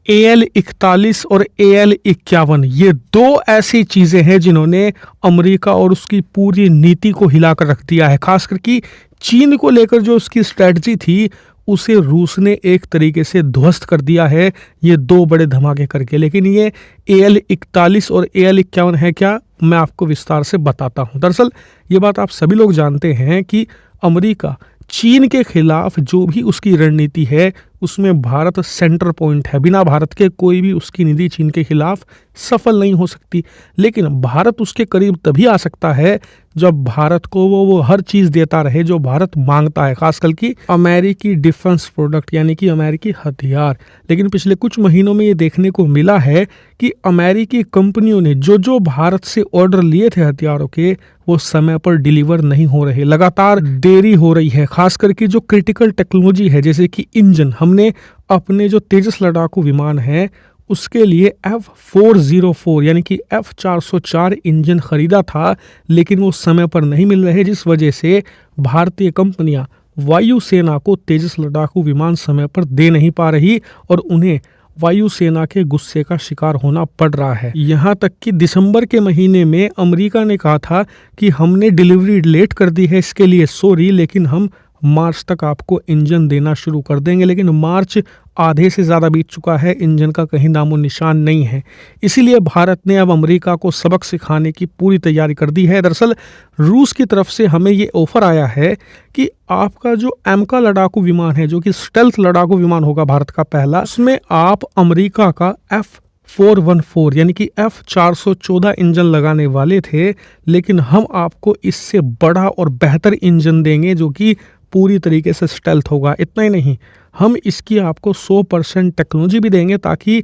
AL-41 और AL-51 ये दो ऐसी चीजें हैं जिन्होंने अमेरिका और उसकी पूरी नीति को हिलाकर रख दिया है। खास करके चीन को लेकर जो उसकी स्ट्रेटजी थी उसे रूस ने एक तरीके से ध्वस्त कर दिया है ये दो बड़े धमाके करके। लेकिन ये AL-41 और AL-51 है क्या, मैं आपको विस्तार से बताता हूं। दरअसल ये बात आप सभी लोग जानते हैं कि अमेरिका चीन के खिलाफ जो भी उसकी रणनीति है उसमें भारत सेंटर पॉइंट है। बिना भारत के कोई भी उसकी नीति चीन के खिलाफ सफल नहीं हो सकती। लेकिन भारत उसके करीब तभी आ सकता है जब भारत को वो हर चीज देता रहे जो भारत मांगता है, खासकर कि अमेरिकी डिफेंस प्रोडक्ट यानी कि अमेरिकी हथियार। लेकिन पिछले कुछ महीनों में ये देखने को मिला है कि अमेरिकी कंपनियों ने जो भारत से ऑर्डर लिए थे हथियारों के वो समय पर डिलीवर नहीं हो रहे, लगातार देरी हो रही है। खास करके जो क्रिटिकल टेक्नोलॉजी है जैसे कि इंजन, हमने अपने जो तेजस लड़ाकू विमान है उसके लिए F404 यानी कि F404 इंजन खरीदा था, लेकिन वो समय पर नहीं मिल रहे, जिस वजह से भारतीय कंपनियां वायुसेना को तेजस लड़ाकू विमान समय पर दे नहीं पा रही और उन्हें वायुसेना के गुस्से का शिकार होना पड़ रहा है। यहाँ तक कि दिसंबर के महीने में अमेरिका ने कहा था कि हमने डिलीवरी लेट कर दी है, इसके लिए सॉरी, लेकिन हम मार्च तक आपको इंजन देना शुरू कर देंगे। लेकिन मार्च आधे से ज़्यादा बीत चुका है, इंजन का कहीं नामो निशान नहीं है। इसीलिए भारत ने अब अमेरिका को सबक सिखाने की पूरी तैयारी कर दी है। दरअसल रूस की तरफ से हमें ये ऑफर आया है कि आपका जो एमका लड़ाकू विमान है, जो कि स्टेल्थ लड़ाकू विमान होगा भारत का पहला, उसमें आप अमेरिका का F414 यानी कि F414 इंजन लगाने वाले थे, लेकिन हम आपको इससे बड़ा और बेहतर इंजन देंगे जो कि पूरी तरीके से स्टेल्थ होगा। इतना ही नहीं, हम इसकी आपको 100% टेक्नोलॉजी भी देंगे ताकि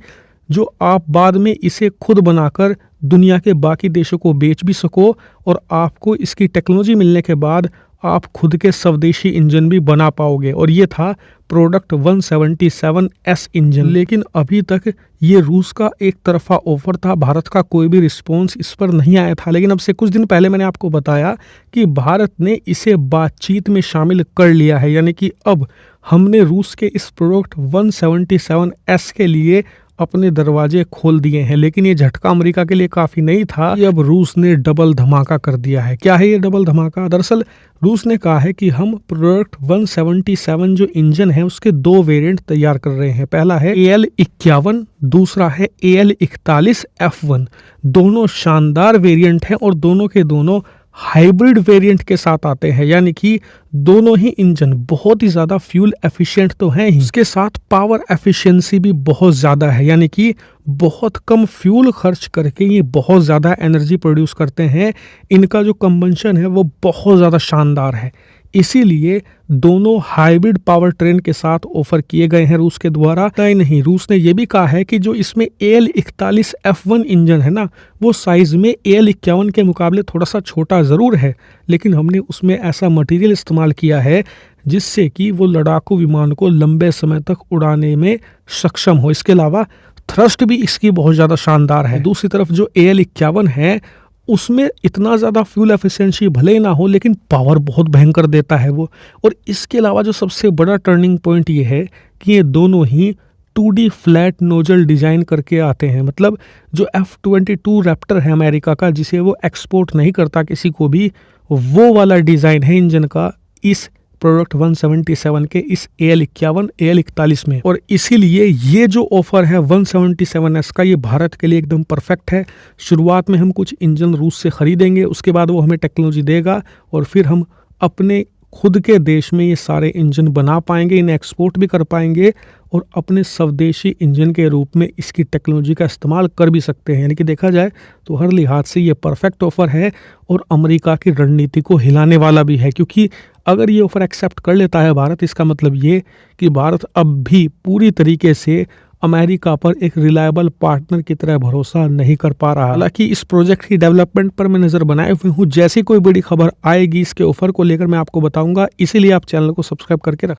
जो आप बाद में इसे खुद बनाकर दुनिया के बाकी देशों को बेच भी सको और आपको इसकी टेक्नोलॉजी मिलने के बाद आप खुद के स्वदेशी इंजन भी बना पाओगे। और ये था प्रोडक्ट 177S इंजन। लेकिन अभी तक ये रूस का एक तरफा ऑफर था, भारत का कोई भी रिस्पॉन्स इस पर नहीं आया था। लेकिन अब से कुछ दिन पहले मैंने आपको बताया कि भारत ने इसे बातचीत में शामिल कर लिया है, यानी कि अब हमने रूस के इस प्रोडक्ट 177S के लिए अपने दरवाजे खोल दिए हैं। लेकिन ये झटका अमेरिका के लिए काफी नहीं था कि अब रूस ने डबल धमाका कर दिया है। क्या है ये डबल धमाका? दरअसल रूस ने कहा है कि हम प्रोडक्ट 177 जो इंजन है उसके दो वेरिएंट तैयार कर रहे हैं। पहला है AL-51, दूसरा है AL-41F1। दोनों शानदार वेरिएंट हैं और दोनों के दोनों हाइब्रिड वेरिएंट के साथ आते हैं, यानी कि दोनों ही इंजन बहुत ही ज़्यादा फ्यूल एफिशिएंट तो हैं ही, इसके साथ पावर एफिशिएंसी भी बहुत ज़्यादा है, यानी कि बहुत कम फ्यूल खर्च करके ये बहुत ज़्यादा एनर्जी प्रोड्यूस करते हैं। इनका जो कंबंशन है वो बहुत ज़्यादा शानदार है। इसीलिए दोनों हाइब्रिड पावर ट्रेन के साथ ऑफर किए गए हैं रूस के द्वारा। नहीं, रूस ने यह भी कहा है कि जो इसमें AL-41F1 इंजन है ना, वो साइज में AL-51 के मुकाबले थोड़ा सा छोटा ज़रूर है, लेकिन हमने उसमें ऐसा मटेरियल इस्तेमाल किया है जिससे कि वो लड़ाकू विमान को लंबे समय तक उड़ाने में सक्षम हो। इसके अलावा थ्रस्ट भी इसकी बहुत ज़्यादा शानदार है। दूसरी तरफ जो AL-51 है उसमें इतना ज़्यादा फ्यूल एफिशिएंसी भले ही ना हो, लेकिन पावर बहुत भयंकर देता है वो। और इसके अलावा जो सबसे बड़ा टर्निंग पॉइंट ये है कि ये दोनों ही 2D फ्लैट नोजल डिज़ाइन करके आते हैं। मतलब जो F-22 रैप्टर है अमेरिका का, जिसे वो एक्सपोर्ट नहीं करता किसी को भी, वो वाला डिज़ाइन है इंजन का इस प्रोडक्ट 177 के इस AL-51 AL-41 में। और इसीलिए ये जो ऑफर है 177S का, ये भारत के लिए एकदम परफेक्ट है। शुरुआत में हम कुछ इंजन रूस से खरीदेंगे, उसके बाद वो हमें टेक्नोलॉजी देगा और फिर हम अपने खुद के देश में ये सारे इंजन बना पाएंगे, इन्हें एक्सपोर्ट भी कर पाएंगे और अपने स्वदेशी इंजन के रूप में इसकी टेक्नोलॉजी का इस्तेमाल कर भी सकते हैं। यानी कि देखा जाए तो हर लिहाज से ये परफेक्ट ऑफर है और अमेरिका की रणनीति को हिलाने वाला भी है, क्योंकि अगर ये ऑफर एक्सेप्ट कर लेता है भारत, इसका मतलब ये कि भारत अब भी पूरी तरीके से अमेरिका पर एक रिलायबल पार्टनर की तरह भरोसा नहीं कर पा रहा। हालांकि इस प्रोजेक्ट की डेवलपमेंट पर मैं नज़र बनाए हुए हूँ, जैसी कोई बड़ी खबर आएगी इसके ऑफर को लेकर मैं आपको बताऊंगा। इसीलिए आप चैनल को सब्सक्राइब करके रखें।